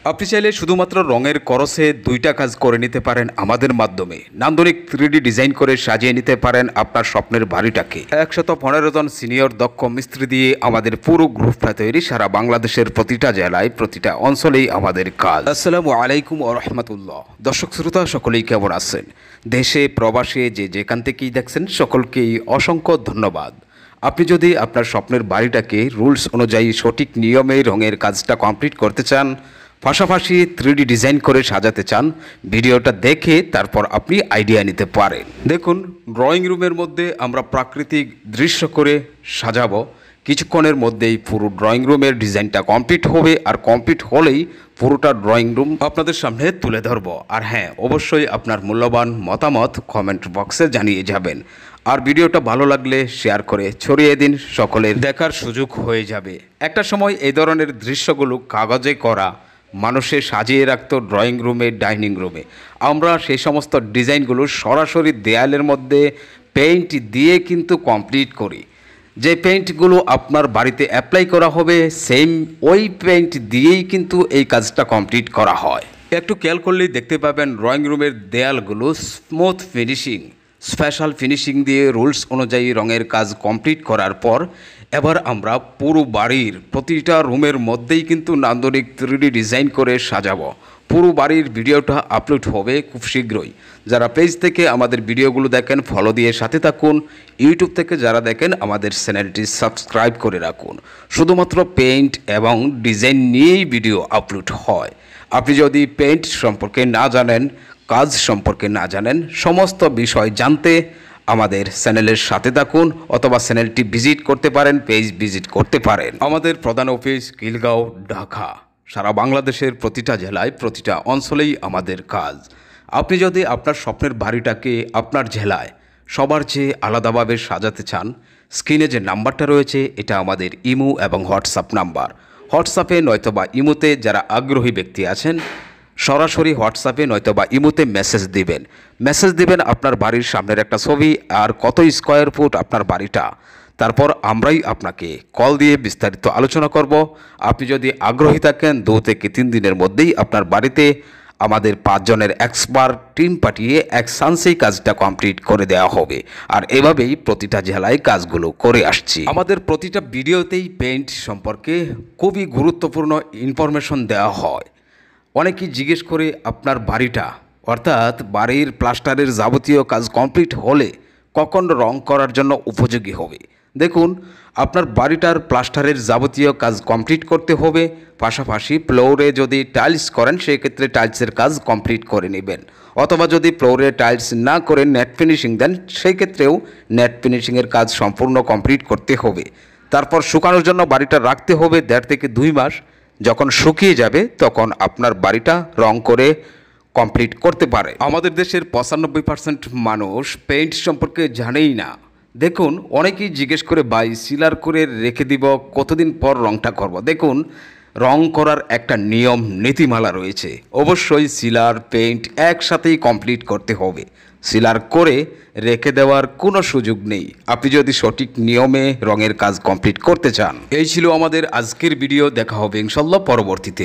আপনি চাইলে শুধুমাত্র রঙের করসে 2টা কাজ করে নিতে পারেন আমাদের মাধ্যমে। নান্দনিক 3D ডিজাইন করে সাজিয়ে নিতে পারেন আপনার স্বপ্নের বাড়িটাকে। 115 জন সিনিয়র দক্ষ মিস্ত্রি দিয়ে আমাদের পুরো গ্রুপটা তৈরি। সারা বাংলাদেশের প্রতিটা জেলায়, প্রতিটা অঞ্চলেই আমাদের কাজ। আসসালামু আলাইকুম ওয়া রাহমাতুল্লাহ। দর্শক শ্রোতা সকলেই কেমন আছেন? দেশে প্রবাসে যে যেখান থেকেই দেখছেন সকলকেই অসংখ্য ধন্যবাদ। আপনি যদি আপনার স্বপ্নের বাড়িটাকে রুলস অনুযায়ী সঠিক নিয়মে রঙের কাজটা কমপ্লিট করতে চান, পাশাপাশি 3D ডিজাইন করে সাজাতে চান, ভিডিওটা দেখে তারপর আপনি আইডিয়া নিতে পারেন। দেখুন, ড্রয়িং রুমের মধ্যে আমরা প্রাকৃতিক দৃশ্য করে সাজাবো। কিছুক্ষণের মধ্যেই পুরো ড্রয়িং রুমের ডিজাইনটা কমপ্লিট হবে, আর কমপ্লিট হলেই পুরোটা ড্রয়িং রুম আপনাদের সামনে তুলে ধরবো। আর হ্যাঁ, অবশ্যই আপনার মূল্যবান মতামত কমেন্ট বক্সে জানিয়ে যাবেন। আর ভিডিওটা ভালো লাগলে শেয়ার করে ছড়িয়ে দিন, সকলের দেখার সুযোগ হয়ে যাবে। একটা সময় এই ধরনের দৃশ্যগুলো কাগজে করা মানুষে সাজিয়ে রাখতো ড্রয়িং রুমে, ডাইনিং রুমে। আমরা সেই সমস্ত ডিজাইনগুলো সরাসরি দেয়ালের মধ্যে পেইন্ট দিয়ে কিন্তু কমপ্লিট করি। যে পেইন্টগুলো আপনার বাড়িতে অ্যাপ্লাই করা হবে, সেম ওই পেইন্ট দিয়েই কিন্তু এই কাজটা কমপ্লিট করা হয়। একটু খেয়াল করলেই দেখতে পাবেন ড্রয়িং রুমের দেয়ালগুলো স্মুথ ফিনিশিং, স্পেশাল ফিনিশিং দিয়ে রুলস অনুযায়ী রঙের কাজ কমপ্লিট করার পর এবার আমরা পুরো বাড়ির প্রতিটা রুমের মধ্যেই কিন্তু নান্দনিক 3D ডিজাইন করে সাজাবো। পুরো বাড়ির ভিডিওটা আপলোড হবে খুব শীঘ্রই। যারা পেজ থেকে আমাদের ভিডিওগুলো দেখেন ফলো দিয়ে সাথে থাকুন, ইউটিউব থেকে যারা দেখেন আমাদের চ্যানেলটি সাবস্ক্রাইব করে রাখুন। শুধুমাত্র পেইন্ট এবং ডিজাইন নিয়েই ভিডিও আপলোড হয়। আপনি যদি পেইন্ট সম্পর্কে না জানেন, কাজ সম্পর্কে না জানেন, সমস্ত বিষয় জানতে আমাদের চ্যানেলের সাথে থাকুন, অথবা চ্যানেলটি ভিজিট করতে পারেন, পেজ ভিজিট করতে পারেন। আমাদের প্রধান অফিস খিলগাঁও, ঢাকা। সারা বাংলাদেশের প্রতিটা জেলায়, প্রতিটা অঞ্চলেই আমাদের কাজ। আপনি যদি আপনার স্বপ্নের বাড়িটাকে আপনার জেলায় সবার চেয়ে আলাদাভাবে সাজাতে চান, স্ক্রিনে যে নাম্বারটা রয়েছে এটা আমাদের ইমো এবং হোয়াটসঅ্যাপ নাম্বার। হোয়াটসঅ্যাপে নয়তোবা ইমোতে যারা আগ্রহী ব্যক্তি আছেন, সরাসরি হোয়াটসঅ্যাপে নয়তোবা ইমোতে মেসেজ দিবেন আপনার বাড়ির সামনের একটা ছবি আর কত স্কোয়ার ফুট আপনার বাড়িটা। তারপর আমরাই আপনাকে কল দিয়ে বিস্তারিত আলোচনা করব। আপনি যদি আগ্রহী থাকেন, 2 থেকে 3 দিনের মধ্যেই আপনার বাড়িতে আমাদের 5 জনের এক্সপার্ট টিম পাঠিয়ে এক চান্সেই কাজটা কমপ্লিট করে দেওয়া হবে। আর এভাবেই প্রতিটা জেলায় কাজগুলো করে আসছি। আমাদের প্রতিটা ভিডিওতেই পেইন্ট সম্পর্কে খুবই গুরুত্বপূর্ণ ইনফরমেশন দেওয়া হয়। অনেকেই জিজ্ঞেস করে আপনার বাড়িটা, অর্থাৎ বাড়ির প্লাস্টারের যাবতীয় কাজ কমপ্লিট হলে কখন রং করার জন্য উপযোগী হবে। দেখুন, আপনার বাড়িটার প্লাস্টারের যাবতীয় কাজ কমপ্লিট করতে হবে, পাশাপাশি ফ্লোরে যদি টাইলস করেন সেক্ষেত্রে টাইলসের কাজ কমপ্লিট করে নেবেন, অথবা যদি ফ্লোরে টাইলস না করে নেট ফিনিশিং দেন সেই ক্ষেত্রেও নেট ফিনিশিংয়ের কাজ সম্পূর্ণ কমপ্লিট করতে হবে। তারপর শুকানোর জন্য বাড়িটা রাখতে হবে 1.5 থেকে 2 মাস। যখন শুকিয়ে যাবে তখন আপনার বাড়িটা রং করে কমপ্লিট করতে পারে। আমাদের দেশের 95% মানুষ পেইন্ট সম্পর্কে জানেই না। দেখুন, অনেকেই জিজ্ঞেস করে ভাই সিলার করে রেখে দিব, কতদিন পর রংটা করব। দেখুন, রং করার একটা নিয়ম নীতিমালা রয়েছে। অবশ্যই সিলার পেইন্ট একসাথেই কমপ্লিট করতে হবে। সিলার করে রেখে দেওয়ার কোনো সুযোগ নেই, আপনি যদি সঠিক নিয়মে রঙের কাজ কমপ্লিট করতে চান। এই ছিল আমাদের আজকের ভিডিও। দেখা হবে ইনশাল্লাহ পরবর্তীতে।